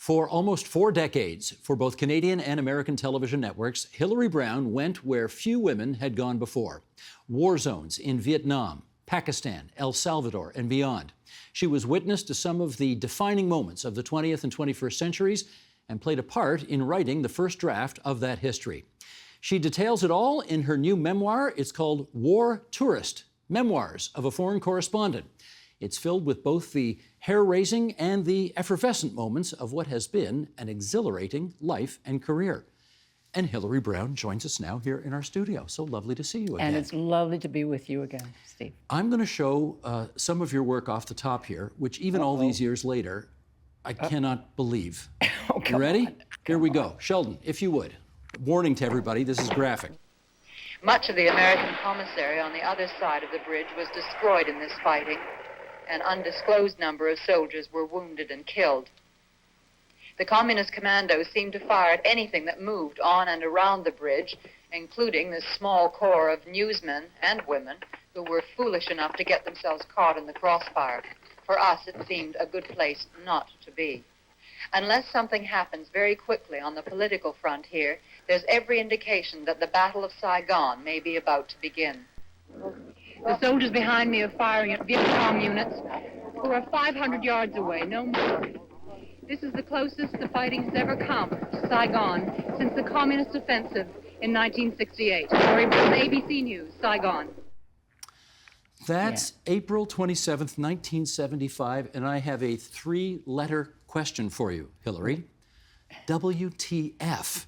For almost 4 decades, for both Canadian and American television networks, Hilary Brown went where few women had gone before. War zones in Vietnam, Pakistan, El Salvador, and beyond. She was witness to some of the defining moments of the 20th and 21st centuries and played a part in writing the first draft of that history. She details it all in her new memoir. It's called War Tourist, Memoirs of a Foreign Correspondent. It's filled with both the hair-raising and the effervescent moments of what has been an exhilarating life and career. And Hilary Brown joins us now here in our studio. So lovely to see you again. And it's lovely to be with you again, Steve. I'm going to show some of your work off the top here, which even all these years later, I cannot believe. You ready? Here we go. Sheldon, if you would. Warning to everybody, this is graphic. Much of the American commissary on the other side of the bridge was destroyed in this fighting. An undisclosed number of soldiers were wounded and killed. The communist commandos seemed to fire at anything that moved on and around the bridge, including this small corps of newsmen and women who were foolish enough to get themselves caught in the crossfire. For us, it seemed a good place not to be. Unless something happens very quickly on the political front here, there's every indication that the Battle of Saigon may be about to begin. The soldiers behind me are firing at Viet Cong units who are 500 yards away, no more. This is the closest the fighting's ever come to Saigon since the communist offensive in 1968. Story from ABC News, Saigon. That's April 27th, 1975, and I have a 3-letter question for you, Hilary. WTF?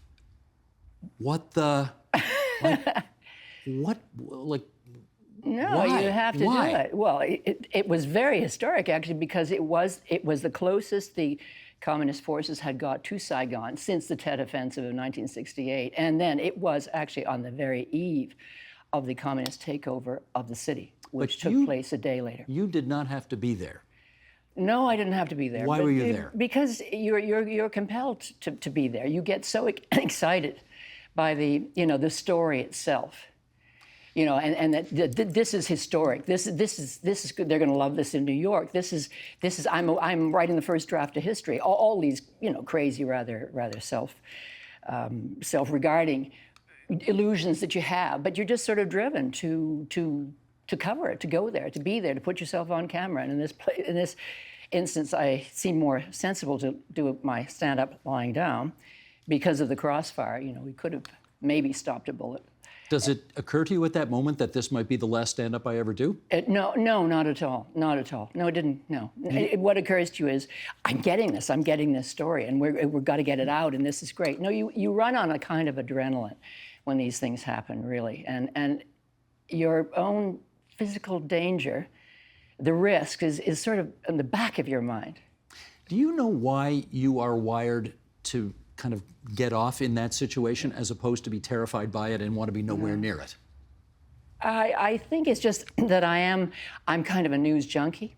What the... No, why? you have to Why? do it. Well, it was very historic, actually, because it was the closest the communist forces had got to Saigon since the Tet Offensive of 1968. And then it was actually on the very eve of the communist takeover of the city, which took place a day later. You did not have to be there. No, I didn't have to be there. Why were you there? Because you're compelled to be there. You get so excited by the story itself. You know, and that this is historic. This is good. They're going to love this in New York. This is. I'm writing the first draft of history. All these, crazy, rather self-regarding illusions that you have, but you're just sort of driven to cover it, to go there, to be there, to put yourself on camera. And in this instance, I seem more sensible to do my stand-up lying down because of the crossfire. We could have maybe stopped a bullet. Does it occur to you at that moment that this might be the last stand-up I ever do? No, not at all. Not at all. No, it didn't. No. What occurs to you is, I'm getting this story, and we've got to get it out, and this is great. No, you run on a kind of adrenaline when these things happen, really, and your own physical danger, the risk is sort of in the back of your mind. Do you know why you are wired to kind of get off in that situation as opposed to be terrified by it and want to be nowhere near it? I think it's just that I'm kind of a news junkie.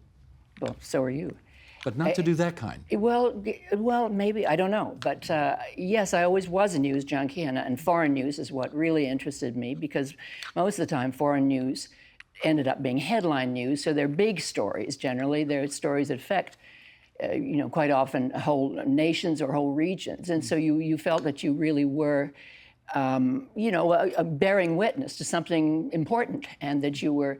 Well, so are you. But not to do that kind. Well, maybe, I don't know. But yes, I always was a news junkie, and foreign news is what really interested me, because most of the time foreign news ended up being headline news, so they're big stories generally. They're stories that affect quite often whole nations or whole regions. And so you felt that you really were, bearing witness to something important, and that you were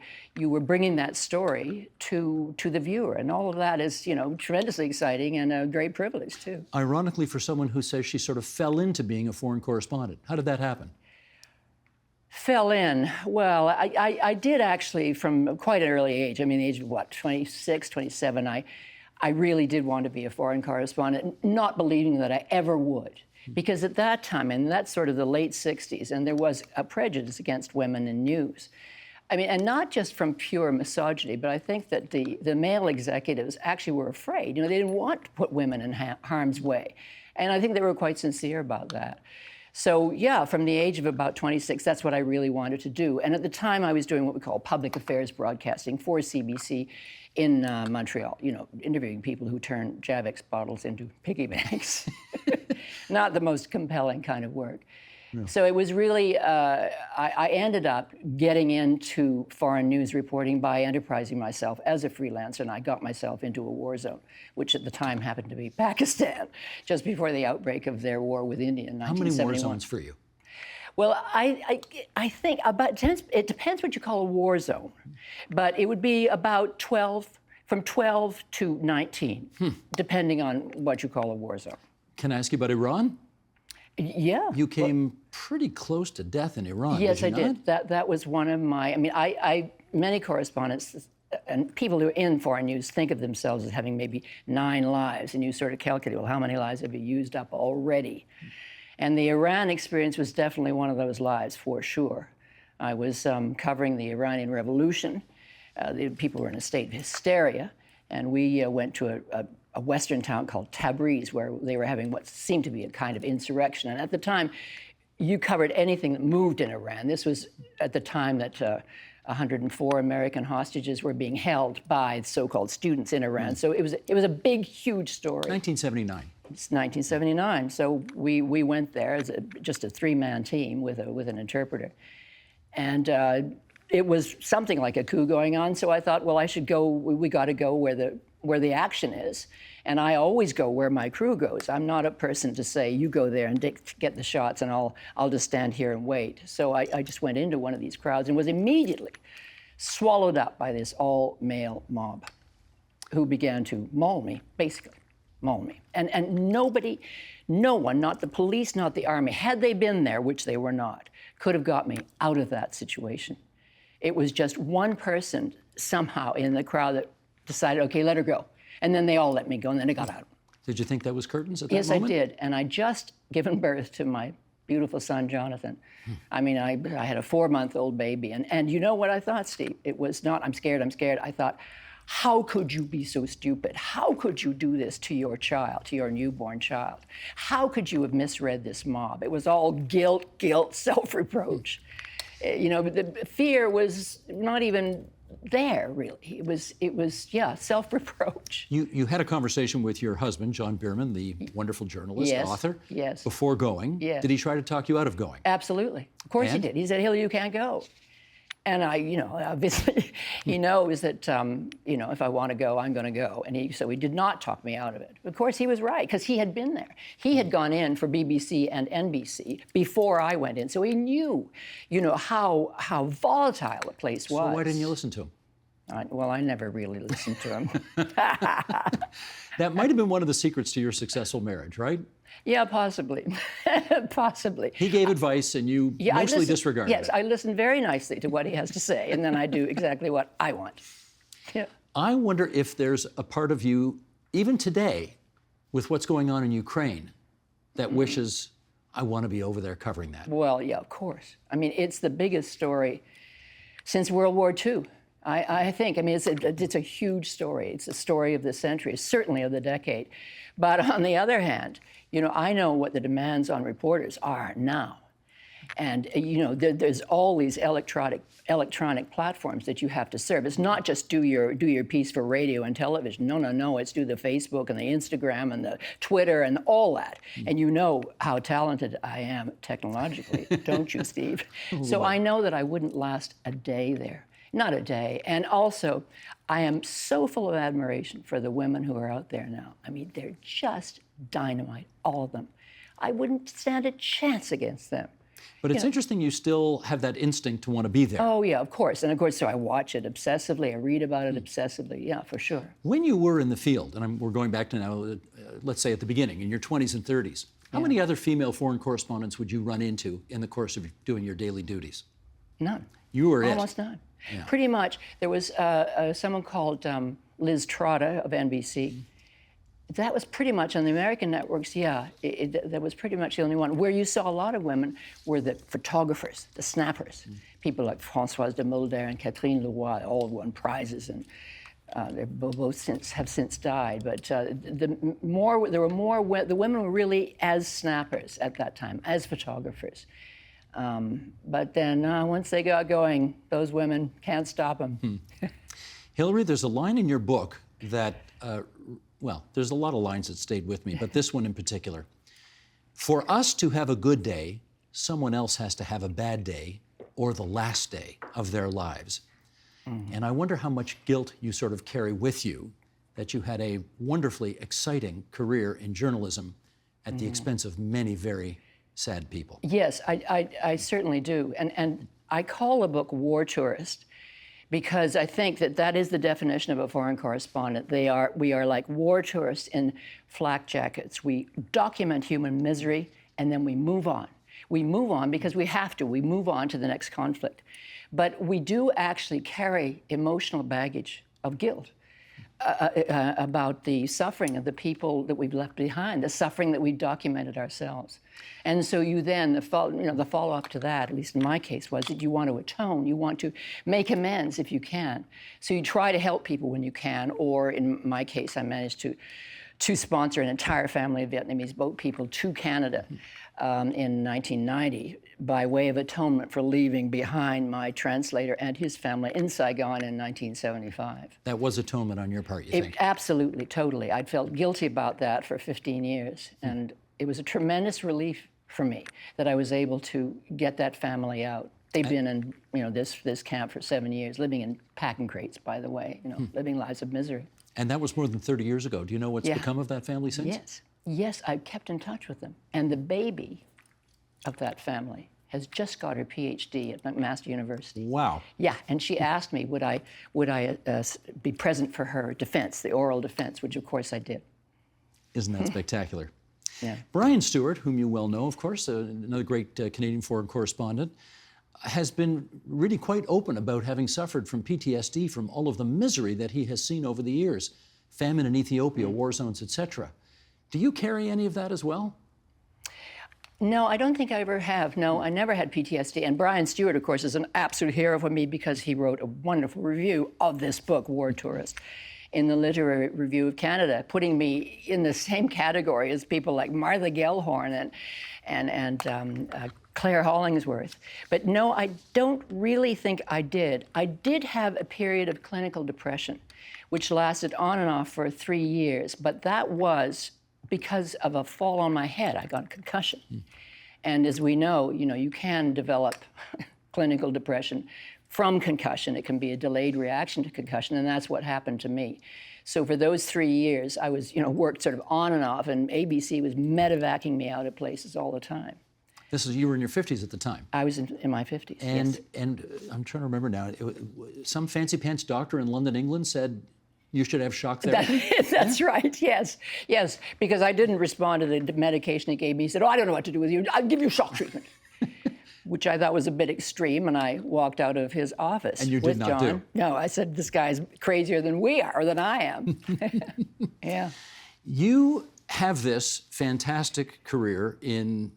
bringing that story to the viewer. And all of that is, tremendously exciting and a great privilege, too. Ironically, for someone who says she sort of fell into being a foreign correspondent, how did that happen? Fell in. Well, I did actually from quite an early age. I mean, the age of 26, 27, I really did want to be a foreign correspondent, not believing that I ever would. Because at that time, and that's sort of the late 60s, and there was a prejudice against women in news. I mean, and not just from pure misogyny, but I think that the male executives actually were afraid. They didn't want to put women in harm's way. And I think they were quite sincere about that. So yeah, from the age of about 26, that's what I really wanted to do. And at the time, I was doing what we call public affairs broadcasting for CBC in Montreal, interviewing people who turn Javex bottles into piggy banks. Not the most compelling kind of work. So it was really, I ended up getting into foreign news reporting by enterprising myself as a freelancer, and I got myself into a war zone, which at the time happened to be Pakistan, just before the outbreak of their war with India in 1971. How many war zones for you? Well, I think about, it depends what you call a war zone, but it would be about 12, from 12 to 19, depending on what you call a war zone. Can I ask you about Iran? Yeah. You came pretty close to death in Iran, Yes, did you I not? did. That was one of my, I mean, many correspondents and people who are in foreign news think of themselves as having maybe 9 lives, and you sort of calculate, well, how many lives have you used up already? And the Iran experience was definitely one of those lives, for sure. I was covering the Iranian Revolution. The people were in a state of hysteria, and we went to a western town called Tabriz, where they were having what seemed to be a kind of insurrection. And at the time, you covered anything that moved in Iran. This was at the time that 104 American hostages were being held by so-called students in Iran. So it was a big, huge story. 1979. It's 1979. So we went there as just a 3-man team with an interpreter. And it was something like a coup going on. So I thought, well, I should go, we got to go where the action is. And I always go where my crew goes. I'm not a person to say, you go there and get the shots and I'll just stand here and wait. So I just went into one of these crowds and was immediately swallowed up by this all-male mob who began to maul me, basically, maul me. And nobody, no one, not the police, not the army, had they been there, which they were not, could have got me out of that situation. It was just one person somehow in the crowd that decided, okay, let her go. And then they all let me go, and then I got out. Did you think that was curtains at that Yes, moment? I did. And I'd just given birth to my beautiful son, Jonathan. I mean, I had a 4-month-old baby. And you know what I thought, Steve? It was not, I'm scared. I thought, how could you be so stupid? How could you do this to your child, to your newborn child? How could you have misread this mob? It was all guilt, self-reproach. You know, the fear was not even there, really. It was yeah, self-reproach. You had a conversation with your husband, John Biermann, the wonderful journalist, Yes, author, yes. before going. Yes. Did he try to talk you out of going? Absolutely. Of course he And? did. He said, Hilary, you can't go. And I, you know, obviously, he knows that, you know, if I want to go, I'm going to go. And so he did not talk me out of it. Of course, he was right, because he had been there. He had gone in for BBC and NBC before I went in. So he knew, you know, how volatile the place was. So why didn't you listen to him? Well, I never really listened to him. That might have been one of the secrets to your successful marriage, right? Yeah, possibly. Possibly. He gave advice and you Yeah, mostly disregarded Yes, it. I listen very nicely to what he has to say, and then I do exactly what I want. Yeah. I wonder if there's a part of you, even today, with what's going on in Ukraine, that wishes, I want to be over there covering that. Well, yeah, of course. I mean, it's the biggest story since World War II. I think. I mean, it's a huge story. It's a story of the century, certainly of the decade. But on the other hand, you know, I know what the demands on reporters are now. And, you know, there's all these electronic platforms that you have to serve. It's not just do your piece for radio and television. No. It's do the Facebook and the Instagram and the Twitter and all that. And you know how talented I am technologically, don't you, Steve? So I know that I wouldn't last a day there. Not a day. And also, I am so full of admiration for the women who are out there now. I mean, they're just dynamite, all of them. I wouldn't stand a chance against them. But it's interesting you still have that instinct to want to be there. Oh, yeah, of course. And of course, so I watch it obsessively. I read about it obsessively. Yeah, for sure. When you were in the field, and we're going back to now, let's say at the beginning, in your 20s and 30s, how many other female foreign correspondents would you run into in the course of doing your daily duties? None. You were Almost none. Yeah. Pretty much. There was someone called Liz Trotta of NBC. That was pretty much on the American networks, yeah. That was pretty much the only one. Where you saw a lot of women were the photographers, the snappers. People like Françoise de Mulder and Catherine Leroy all won prizes, and they both have since died. But the women were really as snappers at that time, as photographers. But then once they got going, those women can't stop them. Hilary, there's a line in your book that, well, there's a lot of lines that stayed with me, but this one in particular. For us to have a good day, someone else has to have a bad day or the last day of their lives. And I wonder how much guilt you sort of carry with you that you had a wonderfully exciting career in journalism at the expense of many very sad people. Yes, I certainly do. And I call the book War Tourist because I think that that is the definition of a foreign correspondent. We are like war tourists in flak jackets. We document human misery and then we move on. We move on because we have to. We move on to the next conflict. But we do actually carry emotional baggage of guilt about the suffering of the people that we've left behind, the suffering that we've documented ourselves. And so you then, the follow-up to that, at least in my case, was that you want to atone, you want to make amends if you can. So you try to help people when you can, or in my case, I managed to sponsor an entire family of Vietnamese boat people to Canada in 1990 by way of atonement for leaving behind my translator and his family in Saigon in 1975. That was atonement on your part, you think? Absolutely, totally. I'd felt guilty about that for 15 years, and it was a tremendous relief for me that I was able to get that family out. They've been in this camp for 7 years, living in packing crates, by the way, living lives of misery. And that was more than 30 years ago. Do you know what's become of that family since? Yes, I've kept in touch with them. And the baby of that family has just got her PhD at McMaster University. Wow. Yeah, and she asked me would I be present for her defense, the oral defense, which of course I did. Isn't that spectacular? Yeah. Brian Stewart, whom you well know, of course, another great Canadian foreign correspondent, has been really quite open about having suffered from PTSD from all of the misery that he has seen over the years. Famine in Ethiopia, war zones, etc. Do you carry any of that as well? No, I don't think I ever have. No, I never had PTSD. And Brian Stewart, of course, is an absolute hero for me because he wrote a wonderful review of this book, War Tourist, in the Literary Review of Canada, putting me in the same category as people like Martha Gellhorn and Claire Hollingsworth. But no, I don't really think I did. I did have a period of clinical depression, which lasted on and off for 3 years, but that was because of a fall on my head. I got a concussion. And as we know, you can develop clinical depression from concussion. It can be a delayed reaction to concussion, and that's what happened to me. So for those 3 years, I was, worked sort of on and off, and ABC was medevacing me out of places all the time. You were in your 50s at the time. I was in my 50s, and, yes. And I'm trying to remember now, some fancy pants doctor in London, England said you should have shock therapy. That's right, yes, because I didn't respond to the medication he gave me. He said, I don't know what to do with you. I'll give you shock treatment, which I thought was a bit extreme, and I walked out of his office and you with did not John. do? No, I said, this guy's crazier than we are, or than I am. Yeah. You have this fantastic career in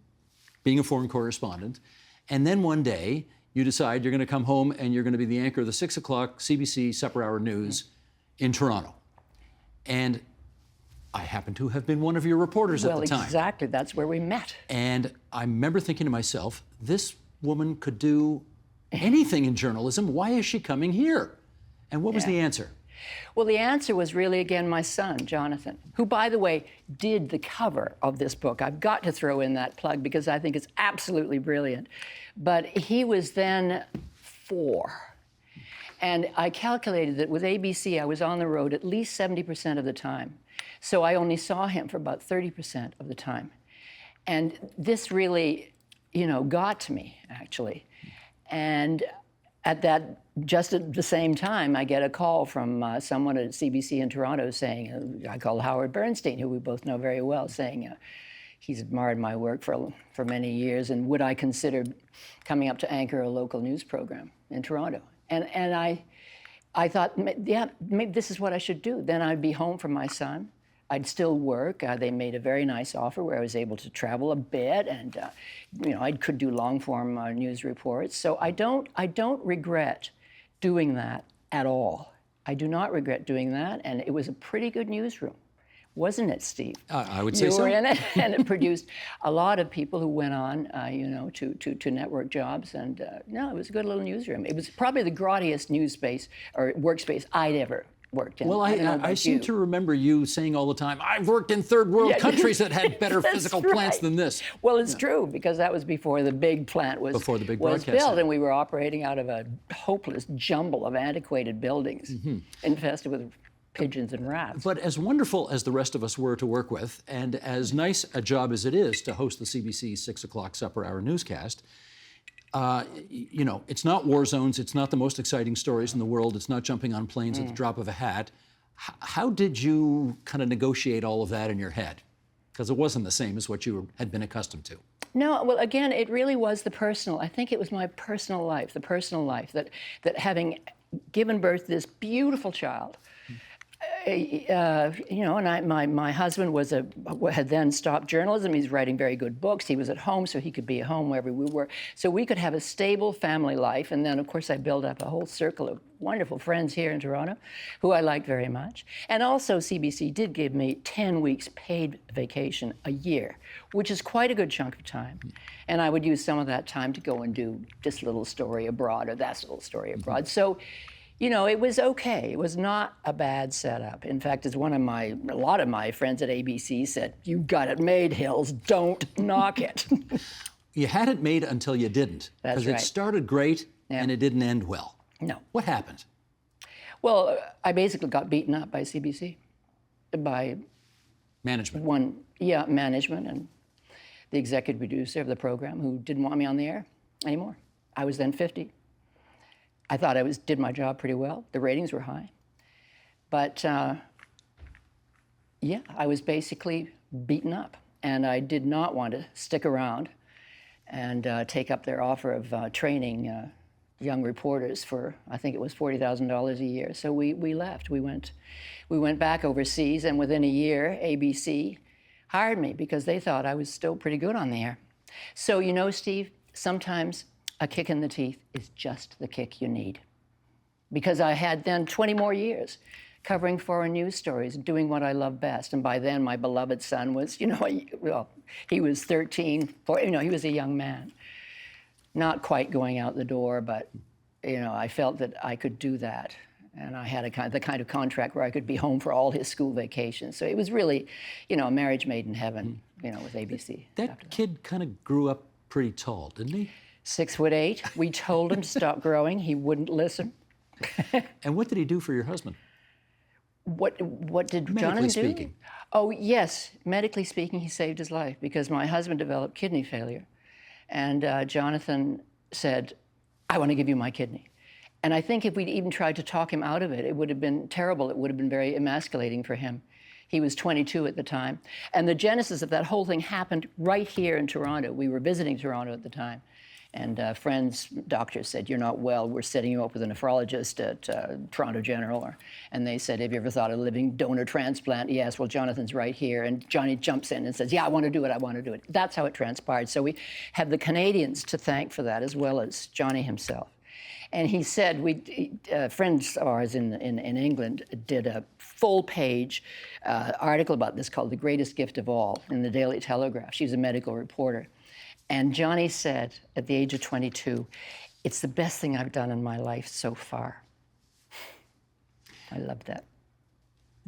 being a foreign correspondent, and then one day you decide you're going to come home and you're going to be the anchor of the 6 o'clock CBC Supper Hour News in Toronto. And I happen to have been one of your reporters at the time. Well, exactly. That's where we met. And I remember thinking to myself, this woman could do anything in journalism. Why is she coming here? And what was the answer? Well, the answer was really, again, my son, Jonathan, who, by the way, did the cover of this book. I've got to throw in that plug because I think it's absolutely brilliant. But he was then 4. And I calculated that with ABC, I was on the road at least 70% of the time. So I only saw him for about 30% of the time. And this really, got to me, actually. And just at the same time, I get a call from someone at CBC in Toronto saying, I called Howard Bernstein, who we both know very well, saying he's admired my work for many years, and would I consider coming up to anchor a local news program in Toronto? And I thought, yeah, maybe this is what I should do. Then I'd be home for my son. I'd still work. They made a very nice offer where I was able to travel a bit, and I could do long-form news reports. So I don't regret doing that at all. I do not regret doing that, and it was a pretty good newsroom, wasn't it, Steve? I would say so. You were in it, and it produced a lot of people who went on, to network jobs, and no, it was a good little newsroom. It was probably the grottiest news space or workspace I'd ever worked in. Well, don't know I about seem you. to remember you saying all the time, I've worked in third world countries that had better That's physical right. plants than this. Well, it's true, because that was before the big plant was, Before the big was broadcast built, center. and we were operating out of a hopeless jumble of antiquated buildings infested with pigeons and rats. But as wonderful as the rest of us were to work with, and as nice a job as it is to host the CBC 6 o'clock supper hour newscast, you know, it's not war zones, it's not the most exciting stories in the world, it's not jumping on planes at the drop of a hat. How did you kind of negotiate all of that in your head? Because it wasn't the same as what you had been accustomed to. No, well, again, it really was the personal. I think it was my personal life, that having given birth to this beautiful child, you know, and my husband had then stopped journalism. He's writing very good books. He was at home, so he could be at home wherever we were. So we could have a stable family life. And then, of course, I built up a whole circle of wonderful friends here in Toronto, who I liked very much. And also, CBC did give me 10 weeks paid vacation a year, which is quite a good chunk of time. And I would use some of that time to go and do this little story abroad or that little story abroad. So, you know, it was okay. It was not a bad setup. In fact, as a lot of my friends at ABC said, "You got it made, Hills. Don't knock it." You had it made until you didn't. That's Because right. it started great and it didn't end well. No. What happened? Well, I basically got beaten up by CBC, by Management. management and the executive producer of the program, who didn't want me on the air anymore. I was then 50. I thought I did my job pretty well. The ratings were high. But yeah, I was basically beaten up. And I did not want to stick around and take up their offer of training young reporters for, I think it was $40,000 a year. So we left. We went back overseas, and within a year, ABC hired me because they thought I was still pretty good on the air. So, you know, Steve, sometimes a kick in the teeth is just the kick you need. Because I had then 20 more years covering foreign news stories, doing what I love best. And by then, my beloved son was, you know, he was 13, you know, he was a young man. Not quite going out the door, but, you know, I felt that I could do that. And I had the kind of contract where I could be home for all his school vacations. So it was really, you know, a marriage made in heaven, you know, with ABC. That kid kind of grew up pretty tall, didn't he? 6'8". We told him to stop growing. He wouldn't listen. And what did he do for your husband? What did Medically Jonathan do? speaking. Oh, yes. Medically speaking, he saved his life because my husband developed kidney failure. And Jonathan said, "I want to give you my kidney." And I think if we'd even tried to talk him out of it, it would have been terrible. It would have been very emasculating for him. He was 22 at the time. And the genesis of that whole thing happened right here in Toronto. We were visiting Toronto at the time. And doctors said, "You're not well. We're setting you up with a nephrologist at Toronto General." And they said, "Have you ever thought of living donor transplant?" "Yes." "Well, Jonathan's right here." And Johnny jumps in and says, "Yeah, I want to do it. I want to do it." That's how it transpired. So we have the Canadians to thank for that, as well as Johnny himself. And he said, friends of ours in England did a full-page article about this called "The Greatest Gift of All" in the Daily Telegraph. She's a medical reporter. And Johnny said, at the age of 22, "It's the best thing I've done in my life so far." I loved that.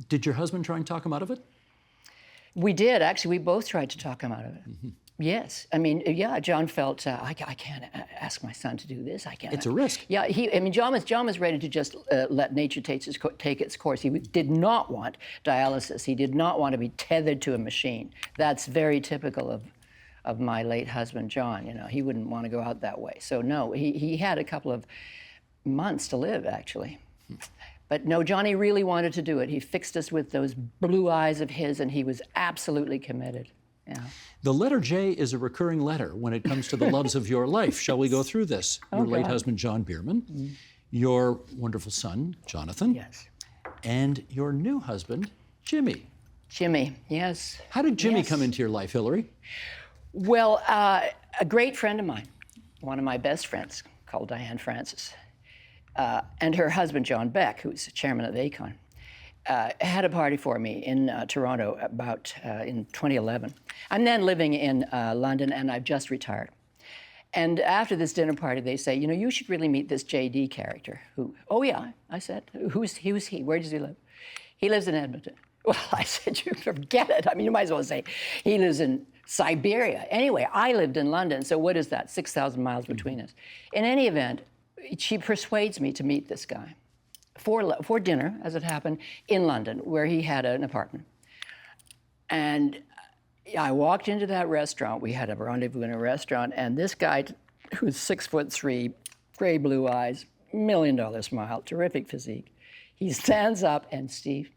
Did your husband try and talk him out of it? We did, actually. We both tried to talk him out of it. Yes. I mean, yeah, John felt, I can't ask my son to do this. I can't. It's a risk. Yeah, John was ready to just let nature take its course. He did not want dialysis. He did not want to be tethered to a machine. That's very typical of my late husband, John. You know, he wouldn't want to go out that way. So no, he had a couple of months to live, actually. But no, Johnny really wanted to do it. He fixed us with those blue eyes of his, and he was absolutely committed. Yeah. The letter J is a recurring letter when it comes to the loves of your life. Shall we go through this? Your late husband, John Biermann, your wonderful son, Jonathan, Yes. and your new husband, Jimmy. Jimmy, yes. How did Jimmy Yes. come into your life, Hilary? Well, a great friend of mine, one of my best friends, called Diane Francis, and her husband, John Beck, who's chairman of ACON, had a party for me in Toronto in 2011. I'm then living in London, and I've just retired. And after this dinner party, they say, you know, you should really meet this J.D. character. Who? Oh, yeah, I said. Who's he? Where does he live? He lives in Edmonton. Well, I said, you forget it. I mean, you might as well say he lives in Siberia. Anyway, I lived in London, so what is that? 6,000 miles between us. In any event, she persuades me to meet this guy for dinner, as it happened, in London, where he had an apartment. And I walked into that restaurant. We had a rendezvous in a restaurant, and this guy, who's 6'3", gray blue eyes, $1 million smile, terrific physique, he stands up, and Steve,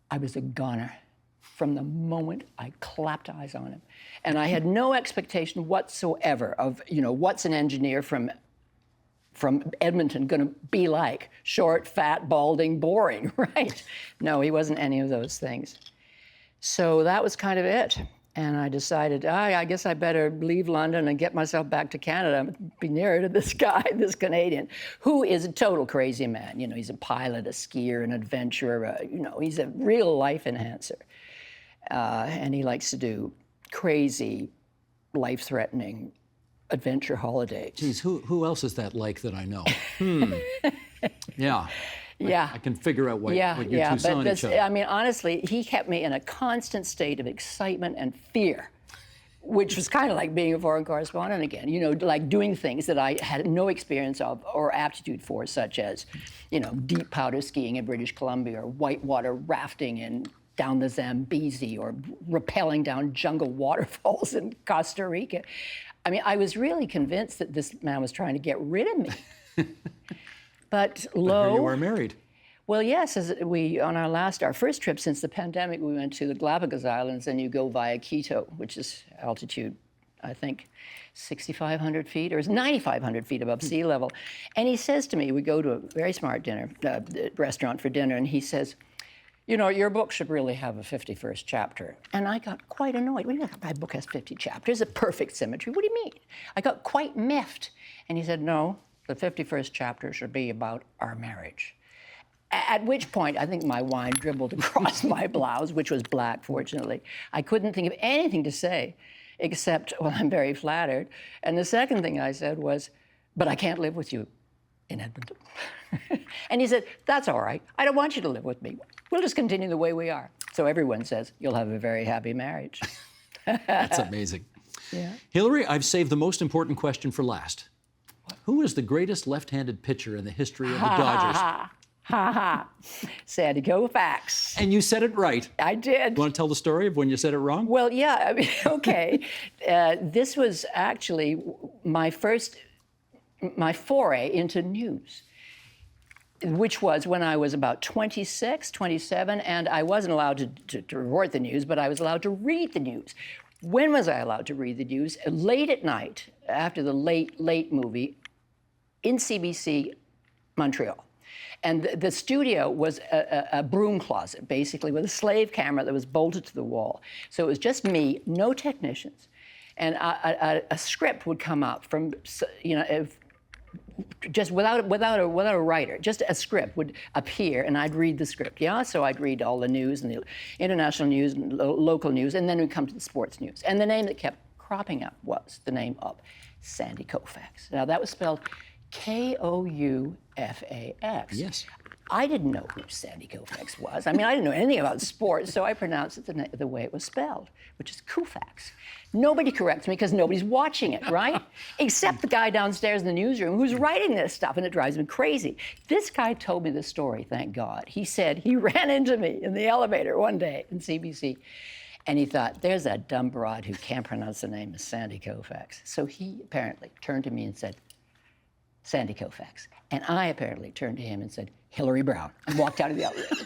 I was a goner from the moment I clapped eyes on him. And I had no expectation whatsoever of, you know, what's an engineer from Edmonton going to be like? Short, fat, balding, boring, right? No, he wasn't any of those things. So that was kind of it. And I decided, I guess I better leave London and get myself back to Canada, be nearer to this guy, this Canadian, who is a total crazy man. You know, he's a pilot, a skier, an adventurer, you know, he's a real life enhancer. And he likes to do crazy, life-threatening adventure holidays. Geez, who else is that like that I know? Yeah. Yeah. I can figure out what you two saw in each other. I mean, honestly, he kept me in a constant state of excitement and fear, which was kind of like being a foreign correspondent again, you know, like doing things that I had no experience of or aptitude for, such as, you know, deep powder skiing in British Columbia or whitewater rafting down the Zambezi or rappelling down jungle waterfalls in Costa Rica. I mean, I was really convinced that this man was trying to get rid of me. But lo, here you are married. Well, yes, on our first trip since the pandemic, we went to the Galapagos Islands, and you go via Quito, which is altitude, I think, 6,500 feet or 9,500 feet above sea level. And he says to me, we go to a very smart restaurant for dinner, and he says, you know, your book should really have a 51st chapter. And I got quite annoyed. What do you mean my book has 50 chapters? A perfect symmetry. What do you mean? I got quite miffed. And he said, no, the 51st chapter should be about our marriage. At which point, I think my wine dribbled across my blouse, which was black, fortunately. I couldn't think of anything to say except, well, I'm very flattered. And the second thing I said was, but I can't live with you in Edmonton. And he said, that's all right. I don't want you to live with me. We'll just continue the way we are. So everyone says, you'll have a very happy marriage. That's amazing. Yeah. Hilary, I've saved the most important question for last. Who is the greatest left-handed pitcher in the history of the Dodgers? Ha ha. Sandy Koufax. And you said it right. I did. You want to tell the story of when you said it wrong? Well, yeah, I mean, okay. This was actually my foray into news, which was when I was about 26, 27, and I wasn't allowed to report the news, but I was allowed to read the news. When was I allowed to read the news? Late at night, after the late movie, in CBC Montreal. And the studio was a broom closet, basically, with a slave camera that was bolted to the wall. So it was just me, no technicians. And a script would come up from, you know, just without a writer, just a script would appear, and I'd read the script. Yeah, so I'd read all the news and the international news and local news, and then we'd come to the sports news. And the name that kept cropping up was the name of Sandy Koufax. Now that was spelled Koufax. Yes. I didn't know who Sandy Koufax was. I mean, I didn't know anything about sports, so I pronounced it the way it was spelled, which is Koufax. Nobody corrects me because nobody's watching it, right? Except the guy downstairs in the newsroom who's writing this stuff, and it drives me crazy. This guy told me the story, thank God. He said he ran into me in the elevator one day in CBC, and he thought, there's that dumb broad who can't pronounce the name of Sandy Koufax. So he apparently turned to me and said, Sandy Koufax. And I apparently turned to him and said, Hilary Brown, and walked out of the elevator.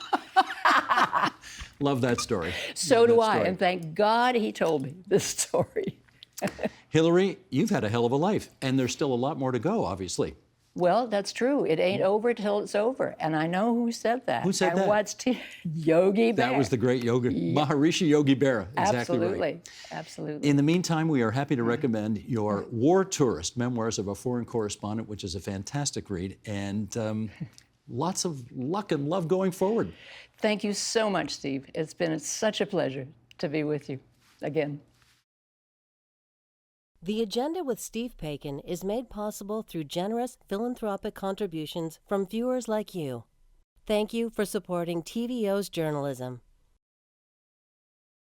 Love that story. So do I, and thank God he told me this story. Hilary, you've had a hell of a life, and there's still a lot more to go, obviously. Well, that's true. It ain't over till it's over. And I know who said that. Who said that? And what's Yogi Berra. That was the great Maharishi Yogi Berra. Exactly Absolutely. Right. Absolutely. In the meantime, we are happy to recommend your War Tourist, Memoirs of a Foreign Correspondent, which is a fantastic read, and lots of luck and love going forward. Thank you so much, Steve. It's been such a pleasure to be with you again. The Agenda with Steve Paikin is made possible through generous philanthropic contributions from viewers like you. Thank you for supporting TVO's journalism.